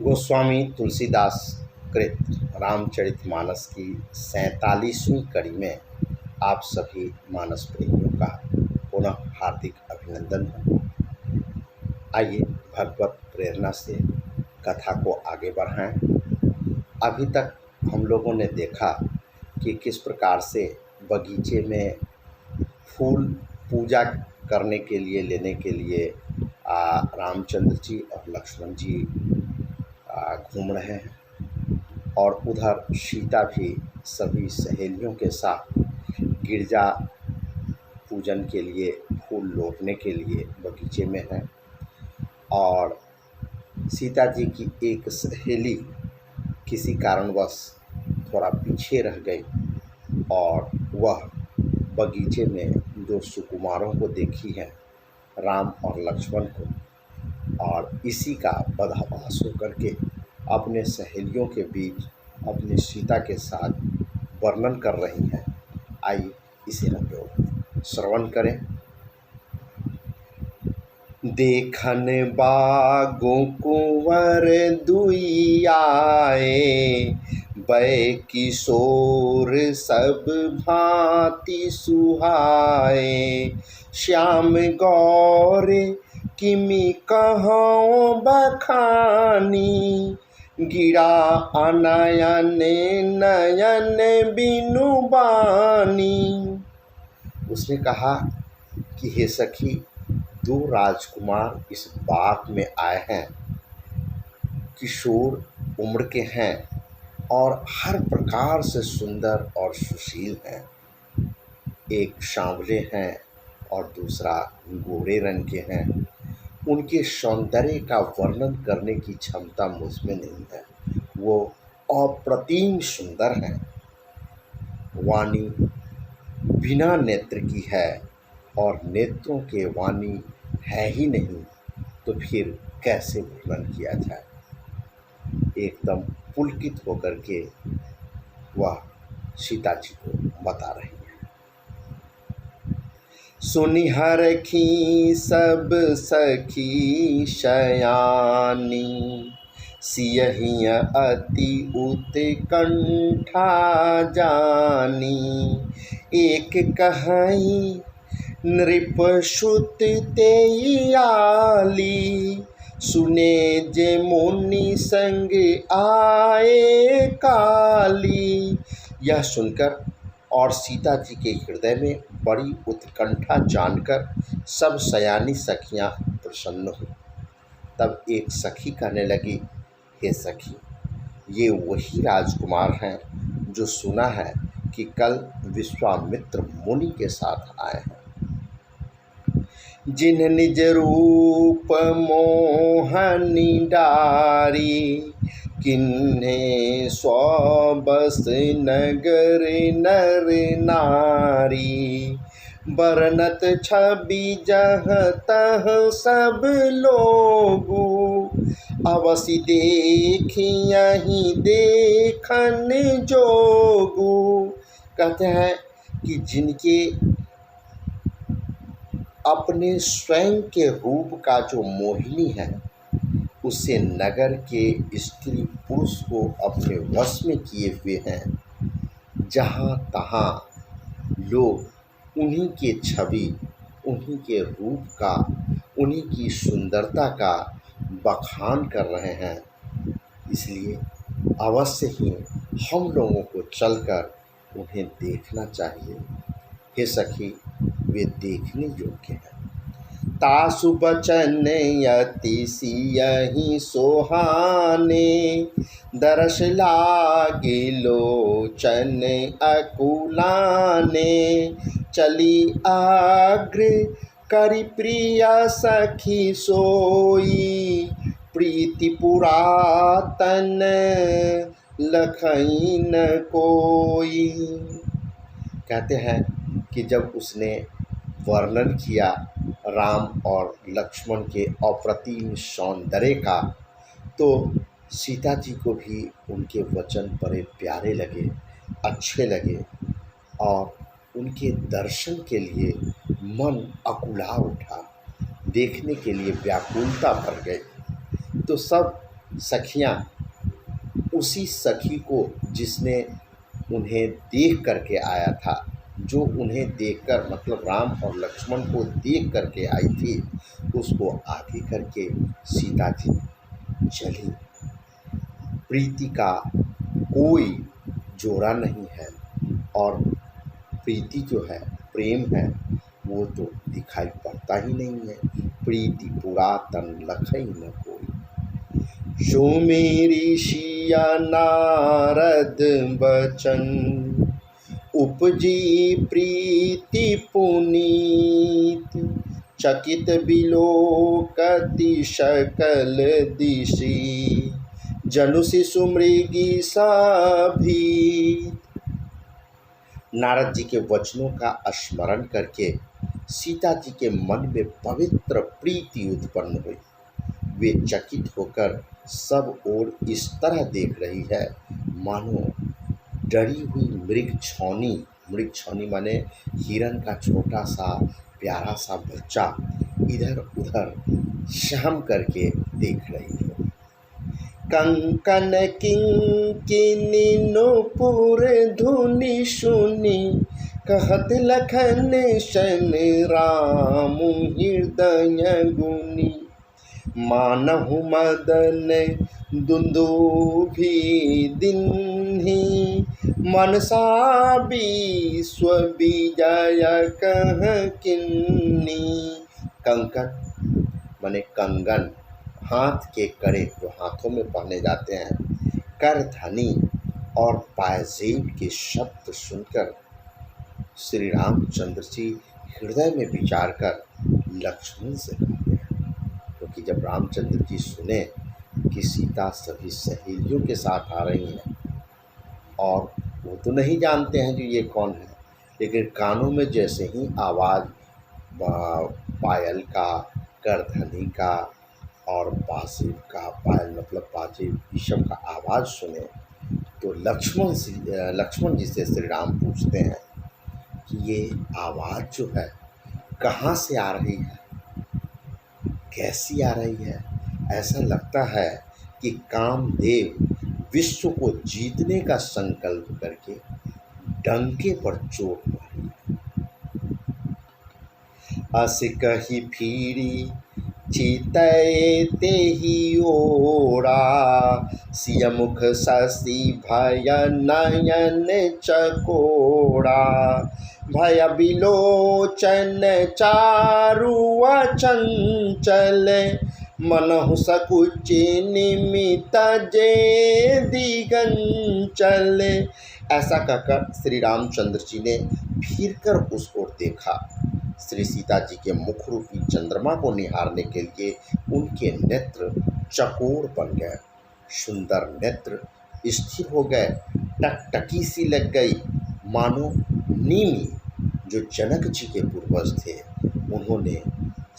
गोस्वामी तुलसीदास कृत रामचरितमानस की 47वीं कड़ी में आप सभी मानस प्रेमियों का पुनः हार्दिक अभिनंदन है। आइए भगवत प्रेरणा से कथा को आगे बढ़ाएं। अभी तक हम लोगों ने देखा कि किस प्रकार से बगीचे में फूल पूजा करने के लिए लेने के लिए रामचंद्र जी और लक्ष्मण जी घूम रहे हैं और उधर सीता भी सभी सहेलियों के साथ गिरजा पूजन के लिए फूल लोटने के लिए बगीचे में है। और सीता जी की एक सहेली किसी कारणवश थोड़ा पीछे रह गई और वह बगीचे में जो सुकुमारों को देखी है, राम और लक्ष्मण को, और इसी का बदहवास होकर के अपने सहेलियों के बीच अपनी सीता के साथ वर्णन कर रही हैं। आइए इसे हम लोग श्रवण करें। देखन बागों कुंवर दुई आए, बै किशोर सब भांति सुहाए। श्याम गौर किमि कहौं बखानी, गिरा अनयन नयन बिनु बानी। उसने कहा कि हे सखी, दो राजकुमार इस बाग में आए हैं, किशोर उम्र के हैं और हर प्रकार से सुंदर और सुशील हैं। एक सांवले हैं और दूसरा गोरे रंग के हैं। उनके सौंदर्य का वर्णन करने की क्षमता मुझमें नहीं है। वो अप्रतिम सुंदर हैं। वाणी बिना नेत्र की है और नेत्रों के वाणी है ही नहीं, तो फिर कैसे वर्णन किया जाए। एकदम पुलकित होकर के वह सीता जी को बता रही है। सुनि हरखी सब सखी शयानी, सियहिं अति उत्कंठा जानी। एक कहीं नृपसुत तेई आली, सुने जे मुनि संग आए काली। यह सुनकर और सीता जी के हृदय में बड़ी उत्कंठा जानकर सब सयानी सखियां प्रसन्न हुई। तब एक सखी कहने लगी, हे सखी, ये वही राजकुमार हैं जो सुना है कि कल विश्वामित्र मुनि के साथ आए हैं। जिन्ह निज रूप मोहनी डारी, किन्हे सौ बस नगर नर नारी। बरनत छवि जह तह सब लोगु, अवसि देखियहि देखन जोगु। कहते हैं कि जिनके अपने स्वयं के रूप का जो मोहिनी है, उसे नगर के स्त्री पुरुष को अपने वश में किए हुए हैं। जहाँ तहाँ लोग उन्हीं के छवि, उन्हीं के रूप का, उन्हीं की सुंदरता का बखान कर रहे हैं। इसलिए अवश्य ही हम लोगों को चलकर उन्हें देखना चाहिए। हे सखी, वे देखने योग्य हैं। तासु बचन अति सियहिं सोहाने, दरस लागे लोचन अकुलाने। चली आग्र करि प्रिया सखी सोई, प्रीति पुरातन लखई न कोई। कहते हैं कि जब उसने वर्णन किया राम और लक्ष्मण के अप्रतिम सौंदर्य का, तो सीता जी को भी उनके वचन बड़े प्यारे लगे, अच्छे लगे और उनके दर्शन के लिए मन अकुला उठा, देखने के लिए व्याकुलता भर गई। तो सब सखियाँ उसी सखी को जिसने उन्हें देख करके आया था, जो उन्हें देखकर मतलब राम और लक्ष्मण को देख करके आई थी, उसको आगे करके सीता जी चली। प्रीति का कोई जोड़ा नहीं है और प्रीति जो है, प्रेम है, वो तो दिखाई पड़ता ही नहीं है। प्रीति पुरातन लखई न कोई, सुमेरी सिया नारद बचन, उपजी प्रीति पुनीत, चकित बिलोकति सकल दिशि, जनु शिशु मृगी सभी। नारद जी के वचनों का स्मरण करके सीता जी के मन में पवित्र प्रीति उत्पन्न हुई। वे चकित होकर सब ओर इस तरह देख रही है मानो डरी हुई मृग छौनी माने हिरन का छोटा सा प्यारा सा बच्चा इधर उधर शाम करके देख रही है। कंकन किंकिनी नूपुर धुनि सुनी, कहत लखन सन राम हृदय गुनी, मानहु मदन दुंदुभि दिन्हि, मनसा विश्व विजय कह किन्नी। कंकन माने कंगन, हाथ के कड़े जो हाथों में पहने जाते हैं, करधनी और पायजेब के शब्द सुनकर श्री रामचंद्र जी हृदय में विचार कर लक्ष्मण से कहते हैं, क्योंकि जब रामचंद्र जी सुने कि सीता सभी सहेलियों के साथ आ रही हैं और वो तो नहीं जानते हैं जो ये कौन है, लेकिन कानों में जैसे ही आवाज़ पायल का, करधनी का और बांसुरी का, पायल मतलब बाजे ईशम का आवाज़ सुने तो लक्ष्मण जी से श्री राम पूछते हैं कि ये आवाज़ जो है कहाँ से आ रही है, कैसी आ रही है। ऐसा लगता है कि कामदेव विश्व को जीतने का संकल्प करके डंके पर चोट मारी। अस कही फिरी चितय तेहि ओरा, सिय मुख शशि भय नयन चकोरा, भय बिलोचन चारु चंचल, मनहु सकुच निमित जे दिगंचल। ऐसा कहकर श्री रामचंद्र जी ने फिर कर उस ओर देखा। श्री सीता जी के मुख रूपी चंद्रमा को निहारने के लिए उनके नेत्र चकोर बन गए, सुंदर नेत्र स्थिर हो गए, टकटकी सी लग गई, मानो नीमी जो जनक जी के पूर्वज थे उन्होंने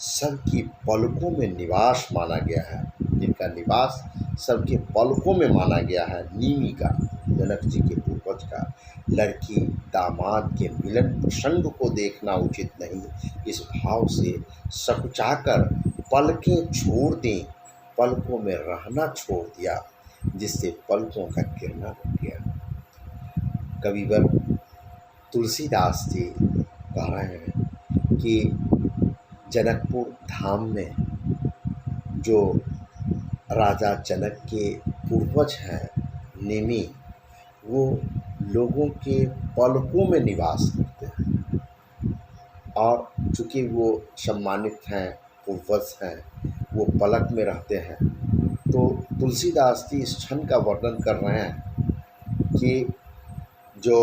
सबकी पलकों में निवास माना गया है, जिनका निवास सबके पलकों में माना गया है, नीमी का, जनक जी के पूर्वज का। लड़की दामाद के मिलन प्रसंग को देखना उचित नहीं, इस भाव से सकुचाकर पलकें छोड़ दें, पलकों में रहना छोड़ दिया, जिससे पलकों का गिरना रुक गया। कविवर तुलसीदास जी कह रहे हैं कि जनकपुर धाम में जो राजा जनक के पूर्वज हैं नेमी, वो लोगों के पलकों में निवास करते हैं और चूँकि वो सम्मानित हैं, पूर्वज हैं, वो पलक में रहते हैं। तो तुलसीदास जी इस क्षण का वर्णन कर रहे हैं कि जो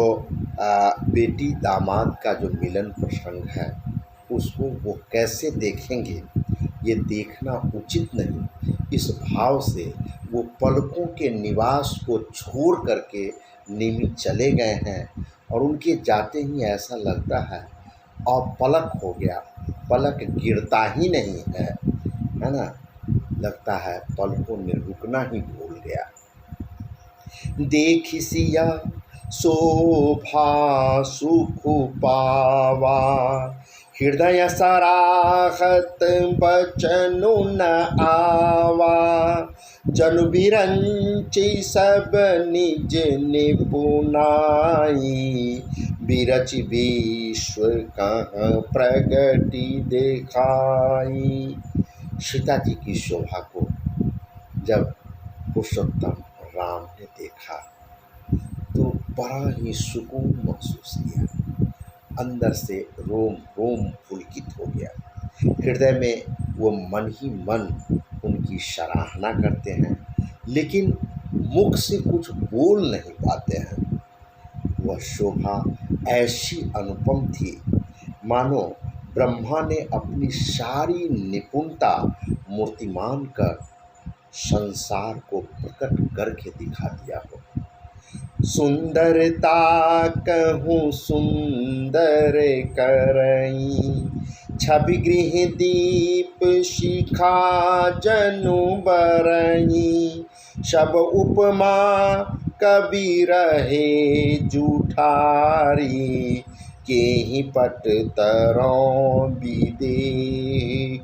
बेटी दामाद का जो मिलन प्रसंग है उसको वो कैसे देखेंगे, ये देखना उचित नहीं। इस भाव से वो पलकों के निवास को छोड़ करके नेमी चले गए हैं और उनके जाते ही ऐसा लगता है और पलक हो गया, पलक गिरता ही नहीं है ना, लगता है पलकों में रुकना ही भूल गया। देखि सिया शोभा सुख पावा, हृदय सराहत बचनु न आवा, जनु बिरंचि सब निज निपुनाई, बिरचि विश्व कहाँ प्रगति दिखाई। सीता जी की शोभा को जब पुरुषोत्तम राम ने देखा तो बड़ा ही सुकून महसूस किया, अंदर से रोम रोम पुलकित हो गया। हृदय में वो मन ही मन उनकी सराहना करते हैं, लेकिन मुख से कुछ बोल नहीं पाते हैं। वह शोभा ऐसी अनुपम थी मानो ब्रह्मा ने अपनी सारी निपुणता मूर्तिमान कर संसार को प्रकट करके दिखा दिया हो। सुंदरता कहूँ सुंदर करई, छवि गृह दीप शिखा जनु बरई, सब उपमा कवि रहे जूठारी, के ही पट तरों विदे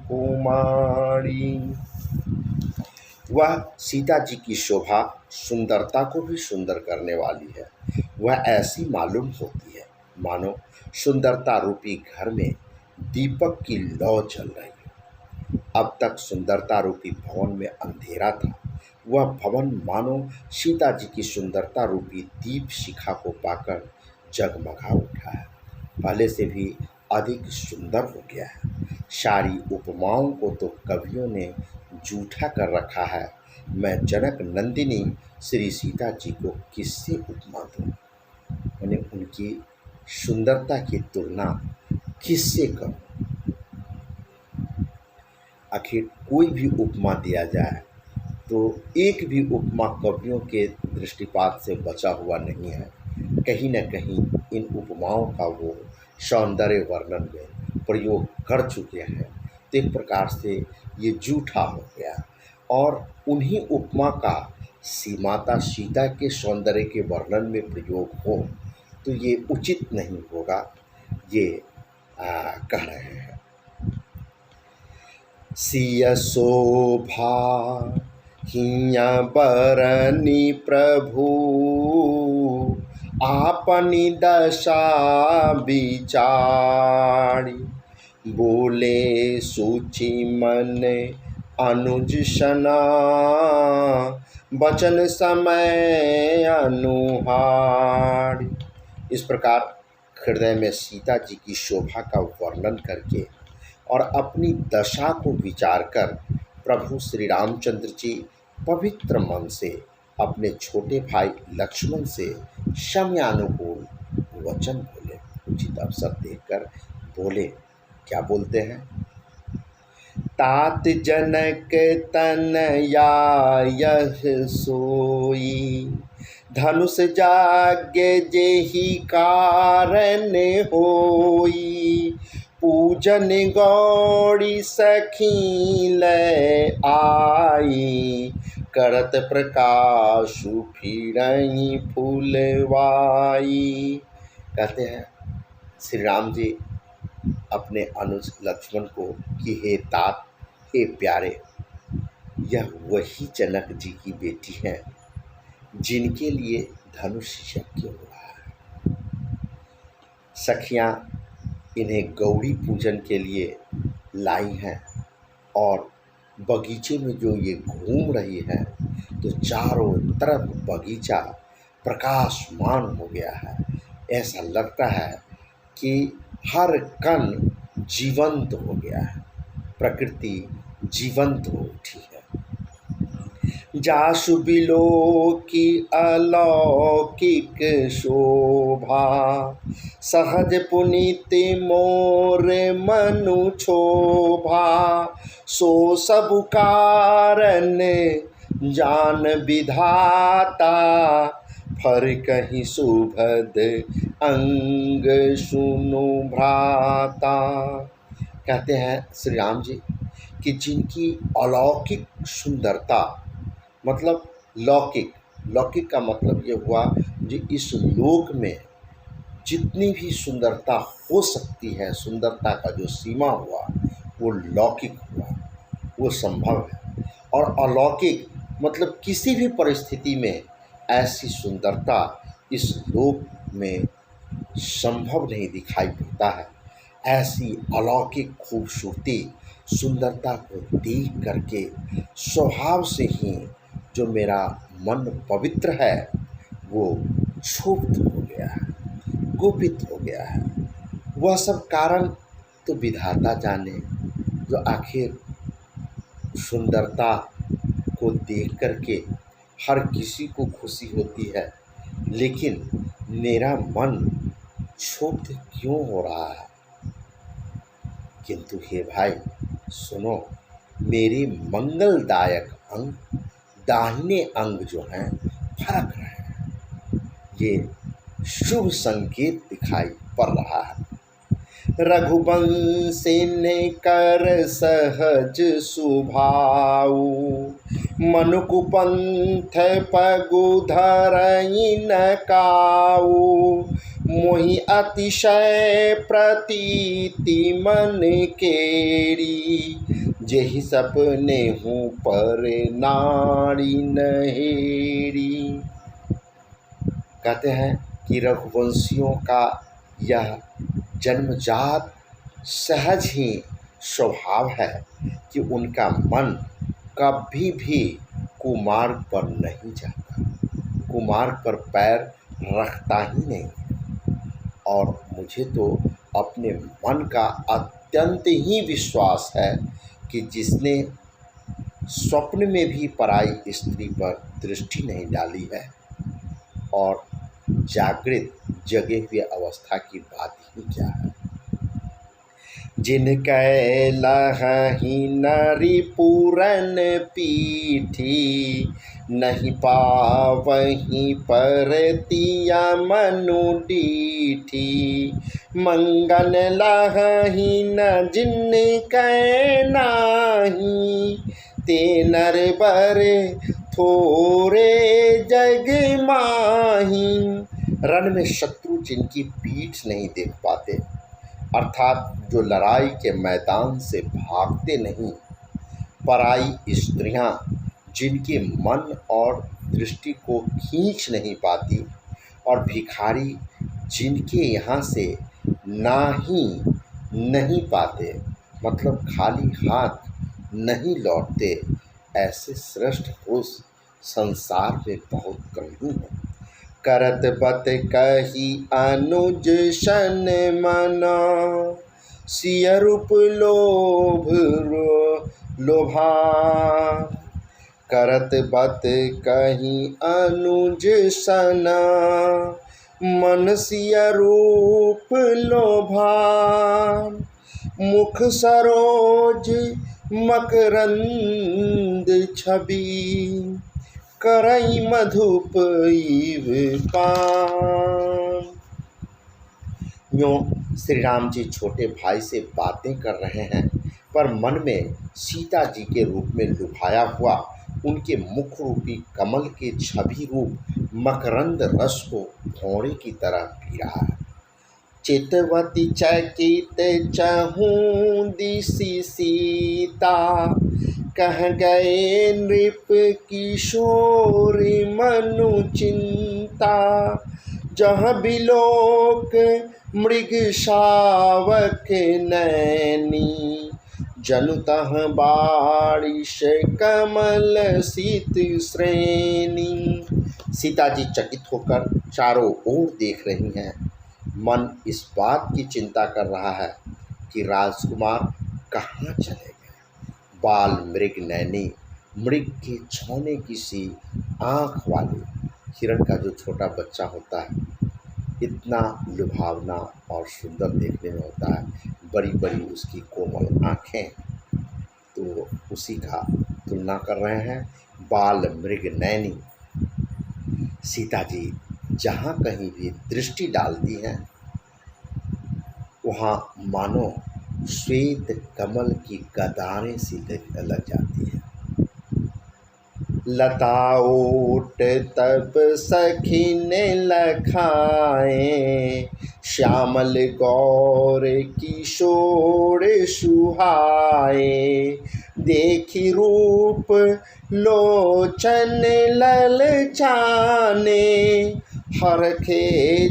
कुमारी। वह सीता जी की शोभा सुंदरता को भी सुंदर करने वाली है। वह ऐसी मालूम होती है मानो सुंदरता रूपी घर में दीपक की लौ जल रही है। अब तक सुंदरता रूपी भवन में अंधेरा था, वह भवन मानो सीता जी की सुंदरता रूपी दीप शिखा को पाकर जगमगा उठा है, पहले से भी अधिक सुंदर हो गया है। सारी उपमाओं को तो कवियों ने जूठा कर रखा है। मैं जनक नंदिनी श्री सीता जी को किससे उपमा दूँ, मैंने उनकी सुंदरता की तुलना किससे करूँ। आखिर कोई भी उपमा दिया जाए तो एक भी उपमा कवियों के दृष्टिपात से बचा हुआ नहीं है। कहीं न कहीं इन उपमाओं का वो सौंदर्य वर्णन में प्रयोग कर चुके हैं, तो एक प्रकार से ये झूठा हो गया। और उन्हीं उपमा का माता सीता के सौंदर्य के वर्णन में प्रयोग हो तो ये उचित नहीं होगा, ये कह रहे हैं। सिय शोभा हिया बरनी प्रभु, आपनी दशा विचारी, बोले सूचि मन अनुज सना, बचन समय अनुहारी। इस प्रकार हृदय में सीता जी की शोभा का वर्णन करके और अपनी दशा को विचार कर प्रभु श्री रामचंद्र जी पवित्र मन से अपने छोटे भाई लक्ष्मण से समयानुकूल वचन बोले। उचित अवसर देखकर बोले, क्या बोलते हैं? तात जनक तनया यह सोई, धनुष जाग्य जेहि कारण होई, पूजन गौरी सखी लय आई, करत प्रकाशु फिरई फूलवाई। कहते हैं श्री राम जी अपने अनुज लक्ष्मण को कि हे तात, हे प्यारे, यह वही जनक जी की बेटी हैं जिनके लिए धनुष यज्ञ हुआ है। सखियाँ इन्हें गौरी पूजन के लिए लाई हैं और बगीचे में जो ये घूम रही है तो चारों तरफ बगीचा प्रकाशमान हो गया है। ऐसा लगता है कि हर कण जीवंत हो गया है, प्रकृति जीवंत हो उठी है। जासु बिलो की अलौकिक शोभा, सहज पुनीत मोर मनु क्षोभा, सो सब कारण जान विधाता, फर कहीं सुभद अंग सुनु भ्राता। कहते हैं श्री राम जी कि जिनकी अलौकिक सुंदरता, मतलब लौकिक का मतलब ये हुआ जो इस लोक में जितनी भी सुंदरता हो सकती है, सुंदरता का जो सीमा हुआ वो लौकिक हुआ, वो संभव है। और अलौकिक मतलब किसी भी परिस्थिति में ऐसी सुंदरता इस लोक में संभव नहीं दिखाई पड़ता है। ऐसी अलौकिक खूबसूरती, सुंदरता को देख करके स्वभाव से ही जो मेरा मन पवित्र है वो क्षुब्ध हो गया है, कुपित हो गया है। वह सब कारण तो विधाता जाने, जो आखिर सुंदरता को देख करके हर किसी को खुशी होती है, लेकिन मेरा मन क्षुब्ध क्यों हो रहा है? किंतु हे भाई सुनो, मेरे मंगलदायक अंग, दाहिने अंग जो हैं फरक रहे हैं, ये शुभ संकेत दिखाई पड़ रहा है। रघुवंशिनी कर सहज सुभाऊ, मनुकुपंथ पगु धरई न काऊ, मोहि अतिशय प्रतीति मन केरी, जेहि सपने हूँ पर नारी नहेरी। कहते हैं कि रघुवंशियों का यह जन्मजात सहज ही स्वभाव है कि उनका मन कभी भी कुमार्ग पर नहीं जाता, कुमार्ग पर पैर रखता ही नहीं। और मुझे तो अपने मन का अत्यंत ही विश्वास है कि जिसने स्वप्न में भी पराई स्त्री पर दृष्टि नहीं डाली है, और जागृत जगे हुए अवस्था की बात ही क्या है। जिनकै लहहि नरि पूरन पीठी, नहीं पावहीं परतिया मनु डीठी, मंगन लहहि न जिनकै नाही, ते नर बर थोरे जग माही। रण में शत्रु जिनकी पीठ नहीं देख पाते, अर्थात जो लड़ाई के मैदान से भागते नहीं, पराई स्त्रियां जिनके मन और दृष्टि को खींच नहीं पाती, और भिखारी जिनके यहाँ से ना ही नहीं पाते, मतलब खाली हाथ नहीं लौटते, ऐसे श्रेष्ठ पुरुष संसार में बहुत कम ही हैं। करत बत कही अनुज सन मना, सिय रूप लोभ लोभा, करत बत कही अनुज सना, मन सिय रूप लोभा, मुख सरोज मकरंद छवि, करई मधुप इव पान। यूँ श्री राम जी छोटे भाई से बातें कर रहे हैं, पर मन में सीता जी के रूप में लुभाया हुआ उनके मुख रूपी कमल के छवि रूप मकरंद रस को भौरे की तरह पी रहा है। चितवती चकित चहूँ दिसि सीता, कह गए नृप किशोर मनु चिंता, जहाँ बिलोक मृग शावक नैनी, जनु तह बारिश कमल शीत श्रेणी। सीता जी चकित होकर चारों ओर देख रही हैं। मन इस बात की चिंता कर रहा है कि राजकुमार कहाँ चले गए। बाल मृग नैनी, मृग के छौने की सी आँख वाले हिरण का जो छोटा बच्चा होता है, इतना लुभावना और सुंदर देखने में होता है, बड़ी बड़ी उसकी कोमल आँखें, तो उसी का तुलना कर रहे हैं। बाल मृग नैनी। सीता जी जहाँ कहीं भी दृष्टि डालती हैं, वहाँ मानो श्वेत कमल की गदारें सी लग जाती हैं। लता ओट तब सखी ने लखाए, श्यामल गौर किशोर सुहाए। देखी रूप लोचन ललचाने, हरखे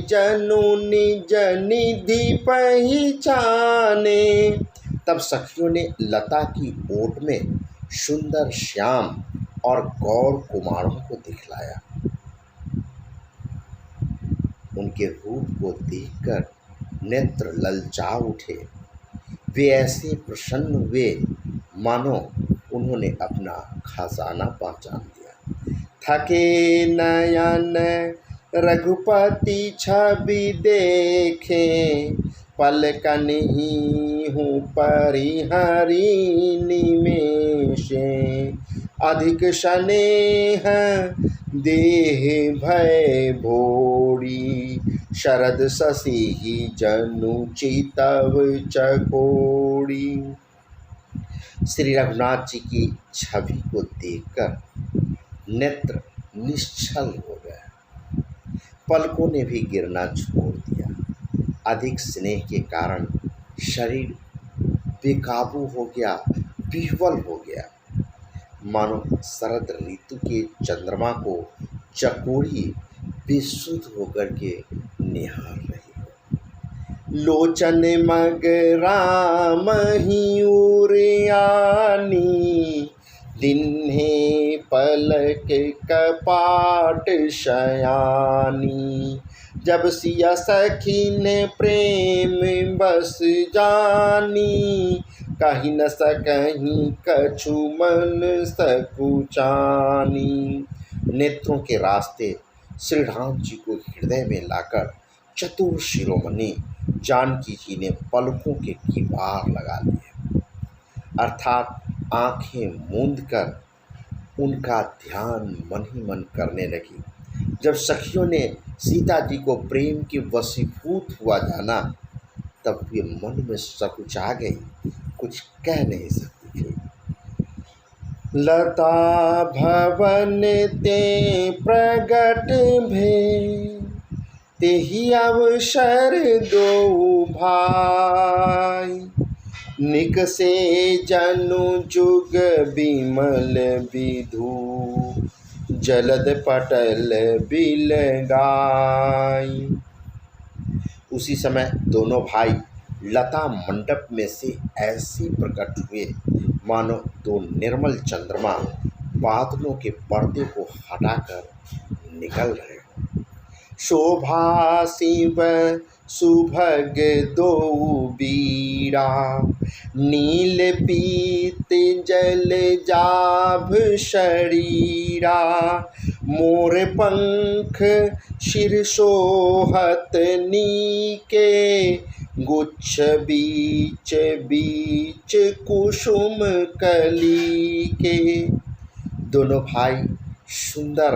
जनु निज निधि पहचाने। तब सखियों ने लता की ओट में सुंदर श्याम और गौर कुमारों को दिखलाया। उनके रूप को देखकर नेत्र ललचा उठे। वे ऐसे प्रसन्न हुए मानो उन्होंने अपना खजाना पहचान दिया। थके नयन रघुपति छवि देखे, पलकन ही हूँ परिहरी निमेषे। अधिक स्नेह देह भय भोरी, शरद शशि ही जनु चितव चकोरी। श्री रघुनाथ जी की छवि को देखकर नेत्र निश्चल हो गया। पलकों ने भी गिरना छोड़ दिया। अधिक स्नेह के कारण शरीर बेकाबू हो गया, विह्वल हो गया, मानो शरद ऋतु के चंद्रमा को चकोरी बेसुध होकर के निहार रही हो। लोचन मग राम ही उरियानी, दिन्हे पलक कपाट शयानी। जब सिया सखी ने प्रेम बस जानी, कहीं न सकहीं कछु मन सकुचानी। नेत्रों के रास्ते श्री राम जी को हृदय में लाकर चतुर शिरोमणि जानकी जी ने पलकों के किवाड़ लगा लिए, अर्थात आंखें मूंद कर उनका ध्यान मन ही मन करने लगी। जब सखियों ने सीता जी को प्रेम के वशीभूत हुआ जाना, तब वे मन में सकुचा गई, कुछ कह नहीं सकती थी। लता भवन ते प्रगट भे, तेहि अवसर दो भाई। निकसे जनु जुग बिमल विधु, जलद पटल बिल गाई। उसी समय दोनों भाई लता मंडप में से ऐसे प्रकट हुए मानो दो निर्मल चंद्रमा बादलों के पर्दे को हटाकर निकल रहे हो। शोभा शिव सुभग दो बीड़ा, नील पीत जल जाभ शरीरा। मोर पंख शिर सोहत नीके, गुच्छ बीच बीच कुसुम कली के। दोनों भाई सुंदर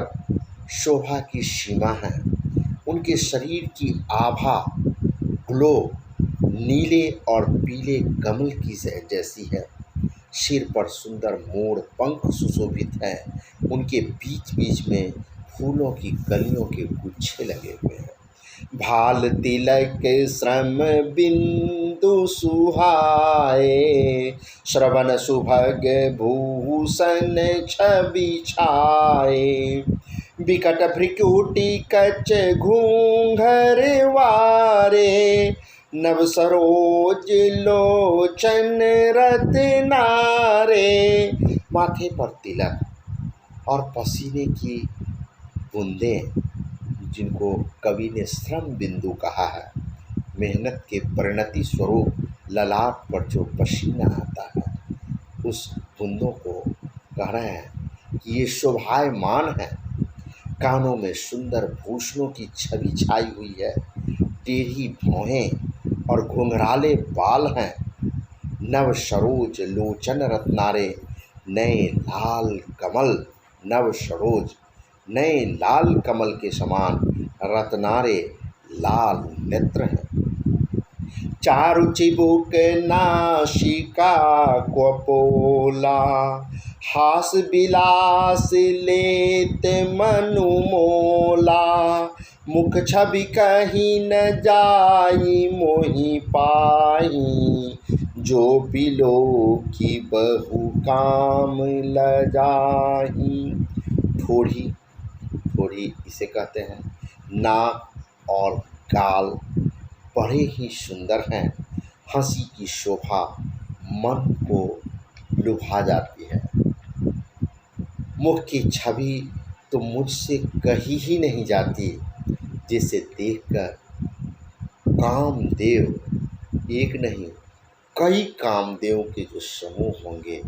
शोभा की सीमा है। उनके शरीर की आभा ग्लो नीले और पीले कमल की जैसी है। सिर पर सुंदर मोर पंख सुशोभित हैं। उनके बीच बीच में फूलों की कलियों के गुच्छे लगे हुए हैं। भाल तिलक श्रम बिंदु सुहाए, श्रवण सुभग भूषण छवि छाए। विकट भ्रिकुटी कच घूंघर वारे, नव सरोज लोचन रत्नारे। माथे पर तिलक और पसीने की बूंदें, जिनको कवि ने श्रम बिंदु कहा है, मेहनत के परिणति स्वरूप ललाट पर जो पसीना आता है, उस बूंदों को कह रहे हैं कि ये शोभायमान है। कानों में सुंदर भूषणों की छवि छाई हुई है। टेढ़ी भौहें और घुंघराले बाल हैं। नव सरोज लोचन रत्नारे, नए लाल कमल नव सरोज, नए लाल कमल के समान रत्नारे लाल नेत्र हैं। चारु चिबुक नासिका कपोला, हास विलास लेत मनु मोला, मुख छवि कहीं न जाई मोहि पाई, जो बिलो की बहु काम लजाही। ठोड़ी, ठोड़ी इसे कहते हैं। नाक और गाल बड़े ही सुंदर हैं। हंसी की शोभा मन को लुभा जाती है। मुख की छवि तो मुझसे कही ही नहीं जाती, जिसे देखकर कामदेव एक नहीं कई कामदेव के जो समूह होंगे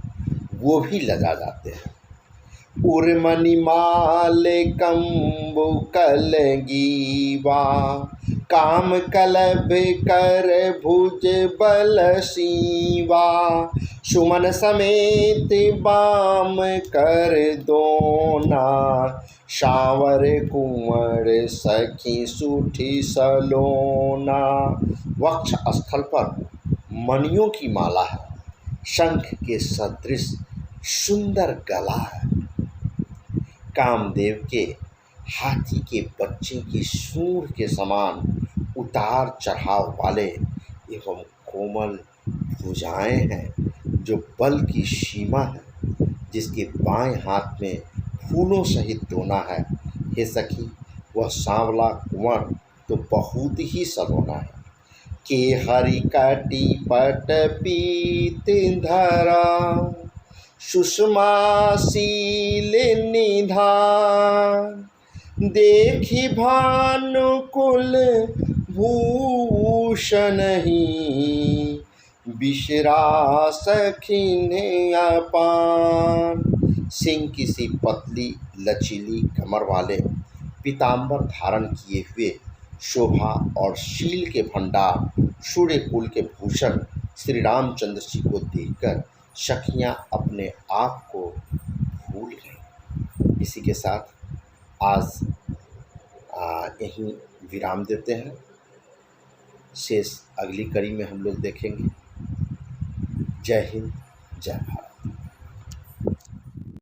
वो भी लगा जाते हैं। उर्मणिमाल कंबु कलगीवा, काम कलभ कर भुज बल सीवा, सुमन समेत बाम कर दोना, शावर कुंवर सखी सुठी सलोना। वक्ष स्थल पर मणियों की माला है। शंख के सदृश सुंदर गला है। कामदेव के हाथी के बच्चे की सूंड के समान उतार चढ़ाव वाले एवं कोमल भुजाएं हैं, जो बल की सीमा है, जिसके बाएं हाथ में फूलों सहित दोना है। हे सखी, वह सांवला कुंवर तो बहुत ही सलोना है। के हरि कटी पट पीत धरा, सुषमा शील निधान, देखी भानुकुल भूषण ही, बिसरा सखिन अपान। सिंह की सी पतली लचीली कमर वाले पीताम्बर धारण किए हुए शोभा और शील के भंडार सूर्य कुल के भूषण श्री रामचंद्र जी को देखकर सखियां अपने आप को भूल गई। इसी के साथ आज यहीं विराम देते हैं। शेष अगली कड़ी में हम लोग देखेंगे। जय हिंद, जय भारत।